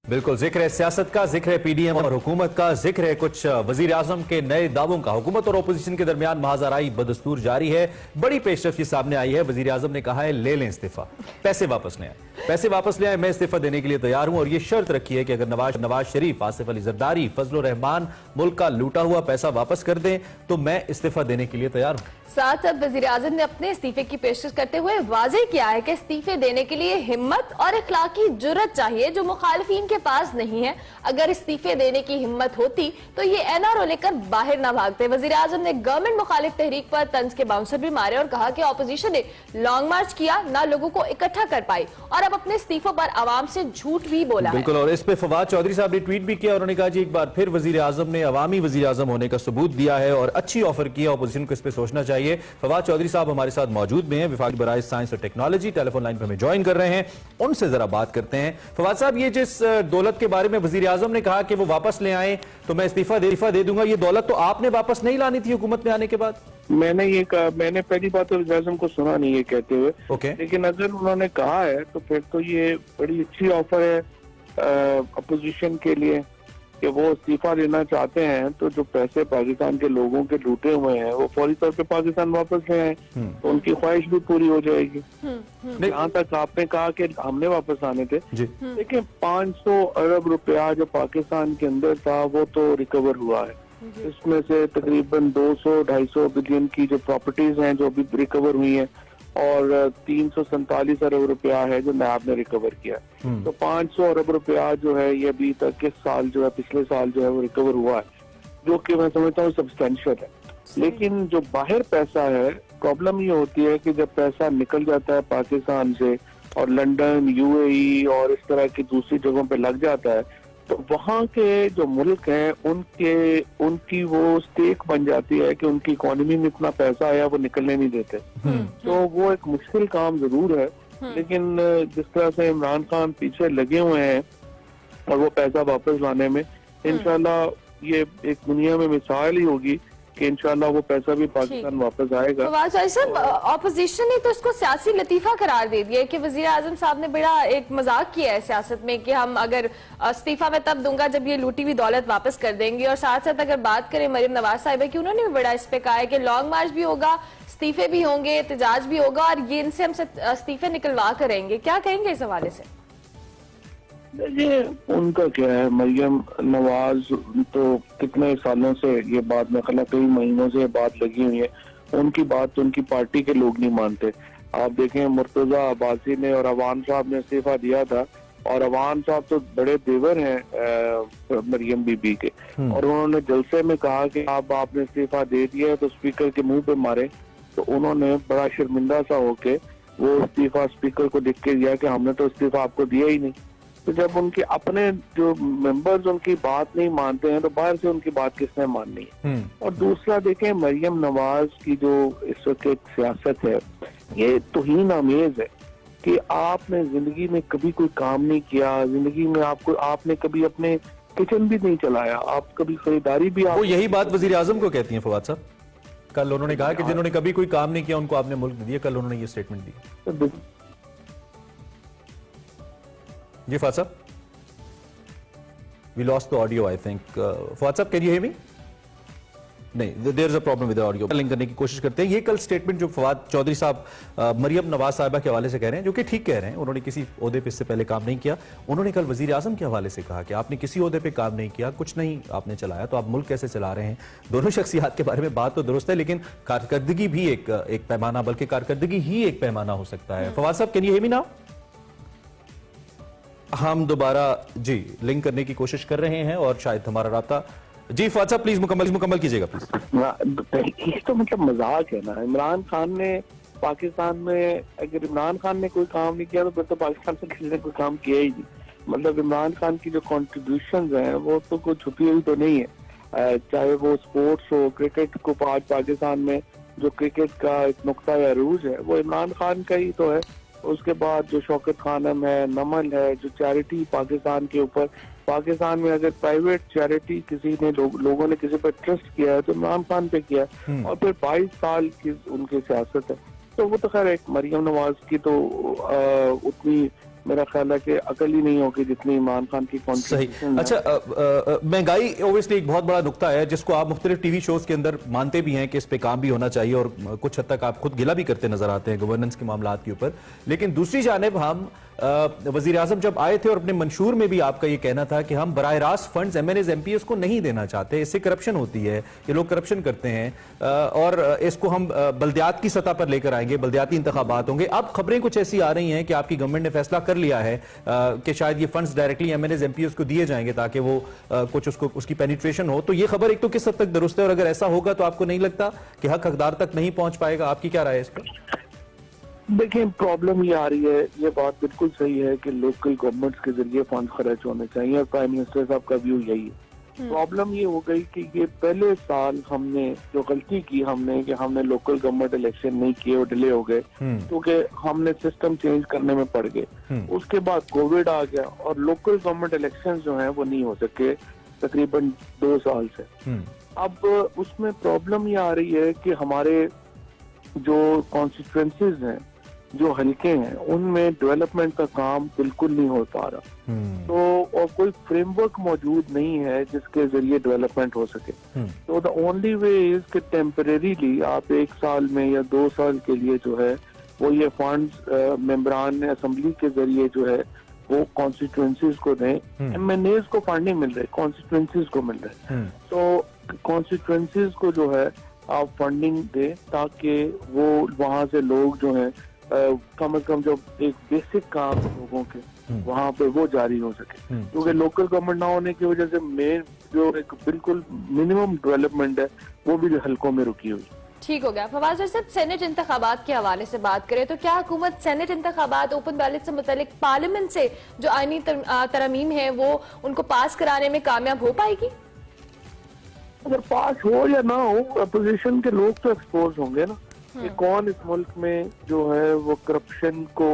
बिल्कुल, जिक्र है सियासत का, जिक्र है पीडीएम और हुकूमत का, जिक्र है कुछ वजीर आजम के नए दावों का। हुकूमत और अपोजिशन के दरमियान महाजराई बदस्तूर जारी है। बड़ी पेशरफ सामने आई है। वजीर आजम ने कहा है ले लें इस्तीफा, पैसे वापस ले आए, पैसे वापस ले आए, मैं इस्तीफा देने के लिए तैयार हूं। और ये शर्त रखी है कि अगर नवाज शरीफ, आसिफ अली जरदारी, फजलुर रहमान मुल्क का लूटा हुआ पैसा वापस कर दें तो मैं इस्तीफा देने के लिए तैयार हूं। साथ साथ वजीर आजम ने अपने इस्तीफे की पेशकश करते हुए वाजे किया है कि इस्तीफे देने के लिए हिम्मत और इखलाकी जुर्रत चाहिए जो मुखालिफिन के पास नहीं है। अगर इस्तीफे देने की हिम्मत होती तो ये एनआरओ लेकर बाहर ना भागते। वजीर आजम ने गवर्नमेंट मुखालिफ तहरीक पर तंज के बाउंसर भी मारे और कहा कि ऑपोजिशन ने लॉन्ग मार्च किया, ना लोगों को इकट्ठा कर पाई और अब अपने इस्तीफों पर आवाम से झूठ भी बोला। बिल्कुल, और इस पे फवाद चौधरी साहब ने ट्वीट भी किया। उन्होंने कहा जी एक बार फिर वजीर आजम ने अवामी वजीर आजम होने का सबूत दिया है और अच्छी ऑफर किया, ऑपोजिशन को इस पे सोचना चाहिए। फवाद चौधरी साहब हमारे साथ मौजूद में हैं, विफाक बराए साइंस और टेक्नोलॉजी, टेलीफोन लाइन पर हमें ज्वाइन कर रहे हैं। उनसे जरा बात करते हैं। फवाद साहब, ये जिस दौलत के बारे में वजीर आजम ने कहा कि वो वापस ले आए तो मैं इस्तीफा दे दूंगा, ये दौलत तो आपने वापस नहीं लानी थी हुकूमत में आने के बाद? मैंने ये कहा, मैंने पहली बात तो वज़ीर आज़म को सुना नहीं ये कहते हुए। लेकिन अगर उन्होंने कहा है तो फिर तो ये बड़ी अच्छी ऑफर है अपोजिशन के लिए कि वो इस्तीफा देना चाहते हैं तो जो पैसे पाकिस्तान के लोगों के लूटे हुए हैं वो फौरी तौर पे पाकिस्तान वापस ले आए तो उनकी ख्वाहिश भी पूरी हो जाएगी। यहाँ तक आपने कहा कि हमने वापस आने थे, देखिए 500 अरब रुपया जो पाकिस्तान के अंदर था वो तो रिकवर हुआ है। इसमें से तकरीबन 200-250 बिलियन की जो प्रॉपर्टीज हैं जो अभी रिकवर हुई हैं और 347 अरब रुपया है जो नैब ने रिकवर किया। तो 500 अरब रुपया जो है ये अभी तक इस साल जो है, पिछले साल जो है वो रिकवर हुआ है, जो कि मैं समझता हूँ सब्सटेंशियल है। लेकिन जो बाहर पैसा है, प्रॉब्लम ये होती है कि जब पैसा निकल जाता है पाकिस्तान से और लंदन, यूएई और इस तरह की दूसरी जगहों पे लग जाता है तो वहाँ के जो मुल्क हैं उनकी वो स्टेक बन जाती है कि उनकी इकोनॉमी में इतना पैसा आया वो निकलने नहीं देते। तो वो एक मुश्किल काम जरूर है, लेकिन जिस तरह से इमरान खान पीछे लगे हुए हैं और वो पैसा वापस लाने में, इंशाल्लाह ये एक दुनिया में मिसाल ही होगी कि इंशाल्लाह वो पैसा भी पाकिस्तान वापस आएगा। ऑपोजिशन ने तो इसको सियासी लतीफा करार दे दिया कि वजीर आजम साहब ने बड़ा एक मजाक किया है सियासत में कि हम अगर इस्तीफा मैं तब दूंगा जब ये लूटी हुई दौलत वापस कर देंगे। और साथ साथ अगर बात करें मरियम नवाज साहिबा की, उन्होंने भी बड़ा इस पे कहा है कि लॉन्ग मार्च भी होगा, इस्तीफे भी होंगे, एहतजाज भी होगा और ये इनसे हम इस्तीफे निकलवा करेंगे। क्या कहेंगे इस हवाले से? ये उनका क्या है, मरियम नवाज तो कितने सालों से ये बात, में खला कई महीनों से बात लगी हुई है, उनकी बात तो उनकी पार्टी के लोग नहीं मानते। आप देखें मुर्तजा अब्बासी ने और अवान साहब ने इस्तीफा दिया था और अवान साहब तो बड़े देवर हैं मरियम बीबी के, और उन्होंने जलसे में कहा कि अब आपने इस्तीफा दे दिया है तो स्पीकर के मुंह पे मारे। तो उन्होंने बड़ा शर्मिंदा सा होके वो इस्तीफा स्पीकर को लिख के दिया कि हमने तो इस्तीफा आपको दिया ही नहीं। तो जब उनके अपने जो मेंबर्स उनकी बात नहीं मानते हैं तो बाहर से उनकी बात किसने माननी है। और दूसरा देखें, मरियम नवाज की जो इस वक्त एक सियासत है ये तौहीन आमेज है कि आपने जिंदगी में कभी कोई काम नहीं किया, जिंदगी में आपने कभी अपने किचन भी नहीं चलाया, आप कभी खरीदारी भी वो यही बात वजीर आजम को कहती हैं फवाद साहब। कल उन्होंने कहा कि जिन्होंने कभी कोई काम नहीं किया उनको आपने मुल्क दिया, कल उन्होंने ये स्टेटमेंट दी। जी फवाद साहब, we lost the audio I think. Fawad साहब, can you hear me? नहीं, there is a problem with the audio. Link करने की कोशिश करते हैं। ये कल स्टेटमेंट जो फवाद चौधरी साहब मरियम नवाज साहिबा के हवाले से कह रहे हैं, जो कि ठीक कह रहे हैं, उन्होंने किसी ओहदे पे इससे पहले काम नहीं किया। उन्होंने कल वजीर आजम के हवाले से कहा कि आपने किसी ओहदे पे काम नहीं किया, कुछ नहीं आपने चलाया, तो आप मुल्क कैसे चला रहे हैं? दोनों शख्सियात के बारे में बात तो दुरुस्त है, लेकिन कारकर्दगी भी एक पैमाना, बल्कि कारकर्दगी ही एक पैमाना हो सकता है। फवाद साहब, can you hear me now? हम दोबारा जी लिंक करने की कोशिश कर रहे हैं और शायद हमारा राब्ता। जी फवाद साहब, प्लीज मुकम्मल कीजिएगा प्लीज। ये तो मतलब मजाक है ना। इमरान खान ने पाकिस्तान में, अगर इमरान खान ने कोई काम नहीं किया तो फिर तो पाकिस्तान से किसी ने कोई काम किया ही नहीं। मतलब इमरान खान की जो कॉन्ट्रीब्यूशन हैं वो तो कोई छुपी हुई तो नहीं है, चाहे वो स्पोर्ट्स हो, क्रिकेट को आज पाकिस्तान में जो क्रिकेट का एक नुक्ता अरूज है वो इमरान खान का ही तो है। उसके बाद जो शौकत खानम है, नमल है, जो चैरिटी पाकिस्तान के ऊपर, पाकिस्तान में अगर प्राइवेट चैरिटी किसी ने लोगों ने किसी पर ट्रस्ट किया है तो इमरान खान पे किया है। और फिर 22 साल की उनकी सियासत है। तो वो तो खैर एक मरियम नवाज की तो उतनी मेरा ख्याल है कि अकल ही नहीं होगी जितनी इमरान खान की कॉन्ट्रीब्यूशन। अच्छा, महंगाई ओब्वियसली एक बहुत बड़ा नुक्ता है जिसको आप मुख्तलिफ टीवी शोज के अंदर मानते भी हैं कि इस पे काम भी होना चाहिए और कुछ हद तक आप खुद गिला भी करते नजर आते हैं गवर्नेंस के मामलात के ऊपर। लेकिन दूसरी जानिब हम वजीर आजम जब आए थे और अपने मंशूर में भी आपका ये कहना था कि हम बराह रास्त फंड्स MNAs MPs को नहीं देना चाहते, इससे करप्शन होती है, ये लोग करप्शन करते हैं और इसको हम बल्दियात की सतह पर लेकर आएंगे, बल्दियाती इंतखाबात होंगे। अब खबरें कुछ ऐसी आ रही हैं कि आपकी गवर्नमेंट ने फैसला कर लिया है कि शायद ये फंड्स डायरेक्टली MNAs MPs को दिए जाएंगे ताकि वो कुछ उसकी पेनिट्रेशन हो। तो ये खबर एक तो किस हद तक दुरुस्त है और अगर ऐसा होगा तो आपको नहीं लगता कि हक हकदार तक नहीं पहुंच पाएगा? आपकी क्या राय है इस पर? देखिए, प्रॉब्लम ये आ रही है, ये बात बिल्कुल सही है कि लोकल गवर्नमेंट्स के जरिए फंड खर्च होने चाहिए और प्राइम मिनिस्टर साहब का व्यू यही है। प्रॉब्लम ये हो गई कि ये पहले साल हमने जो गलती की हमने कि हमने लोकल गवर्नमेंट इलेक्शन नहीं किए और डिले हो गए क्योंकि हमने सिस्टम चेंज करने में पड़ गए। उसके बाद कोविड आ गया और लोकल गवर्नमेंट इलेक्शन जो है वो नहीं हो सके तकरीबन 2 साल से। अब उसमें प्रॉब्लम ये आ रही है कि हमारे जो कॉन्स्टिट्यूएंसीज हैं, जो हल्के हैं, उनमें डेवलपमेंट का काम बिल्कुल नहीं हो पा रहा। तो और कोई फ्रेमवर्क मौजूद नहीं है जिसके जरिए डेवलपमेंट हो सके। तो द ओनली वे इज कि टेम्परेरीली आप 1 साल में या 2 साल के लिए जो है वो ये फंड्स मेंबरान असेंबली के जरिए जो है वो कॉन्स्टिट्यूएंसीज को दें। MNAs को फंड नहीं मिल रहे, कॉन्स्टिट्यूएंसीज को मिल रहे। तो कॉन्स्टिट्यूएंसीज को जो है आप फंडिंग दें ताकि वो वहाँ से लोग जो हैं कम से कम जो एक बेसिक काम लोगों के वहाँ पे वो जारी हो सके। क्योंकि लोकल गवर्नमेंट ना होने की वजह से मेन जो एक बिल्कुल मिनिमम डेवलपमेंट है वो भी जो हल्कों में रुकी हुई। ठीक हो गया। फवाद साहब, सेनेट इंतखाबात के हवाले से बात करें तो क्या हुकूमत सेनेट इंतखाबात ओपन बैलेट से मुतालिक पार्लियामेंट से जो आईनी तरमीम है वो उनको पास कराने में कामयाब हो पाएगी? अगर पास हो या ना हो, अपोजिशन के लोग तो एक्सपोज होंगे ना कि कौन इस मुल्क में जो है वो करप्शन को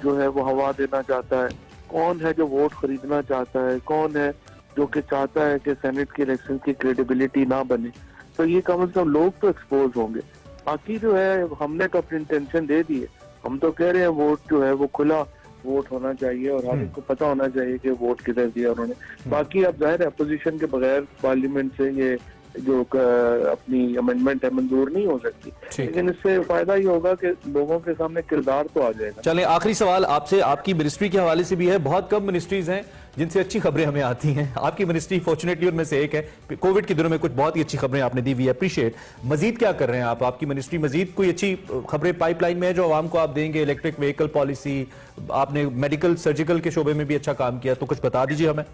जो है वो हवा देना चाहता है, कौन है जो वोट खरीदना चाहता है, कौन है जो कि चाहता है कि सेनेट के इलेक्शन की क्रेडिबिलिटी ना बने। तो ये कम से कम लोग तो एक्सपोज होंगे। बाकी जो है हमने तो अपनी इंटेंशन दे दी है, हम तो कह रहे हैं वोट जो है वो खुला वोट होना चाहिए और हर एक को पता होना चाहिए कि वोट किधर दिया उन्होंने। बाकी अब जाहिर है अपोजिशन के बगैर पार्लियामेंट से ये जो अपनी अमेंडमेंट है मंजूर नहीं हो सकती, लेकिन इससे फायदा ये होगा कि लोगों के सामने किरदार तो आ जाएगा। चलें, आखिरी सवाल आपसे, आपकी मिनिस्ट्री के हवाले से भी है। बहुत कम मिनिस्ट्रीज हैं जिनसे अच्छी खबरें हमें आती हैं, आपकी मिनिस्ट्री फॉर्चुनेटली उनमें से एक है। कोविड के दिनों में कुछ बहुत ही अच्छी खबरें आपने दी, वी अप्रिशिएट। मजीद क्या कर रहे हैं आप? आपकी मिनिस्ट्री मजीद कोई अच्छी खबरें पाइपलाइन में है जो आवाम को आप देंगे? इलेक्ट्रिक व्हीकल पॉलिसी, आपने मेडिकल सर्जिकल के शोबे में भी अच्छा काम किया, तो कुछ बता दीजिए हमें।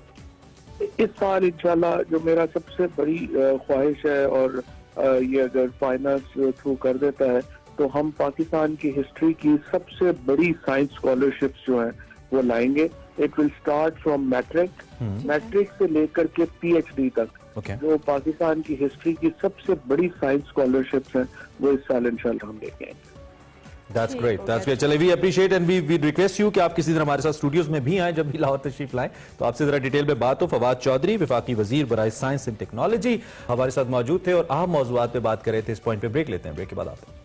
इस साल इंशाल्लाह जो मेरा सबसे बड़ी ख्वाहिश है और ये अगर फाइनेंस थ्रू कर देता है तो हम पाकिस्तान की हिस्ट्री की सबसे बड़ी साइंस स्कॉलरशिप्स जो हैं वो लाएंगे। It will start from matric से लेकर के PhD तक। जो पाकिस्तान की हिस्ट्री की सबसे बड़ी साइंस स्कॉलरशिप्स हैं वो इस साल इंशाल्लाह हम लेके आएंगे। That's great, that's great. चले, we appreciate and we request you कि आप किसी दिन हमारे साथ स्टूडियोज में भी आए जब भी लाहौर तशरीफ लाएं, तो आपसे जरा डिटेल में बात हो। फवाद चौधरी, वफाकी वजीर बराए साइंस एंड टेक्नोलॉजी, हमारे साथ मौजूद थे और अहम मौजूदात पे बात कर रहे थे। इस पॉइंट पे ब्रेक लेते हैं, ब्रेक के बाद आते हैं।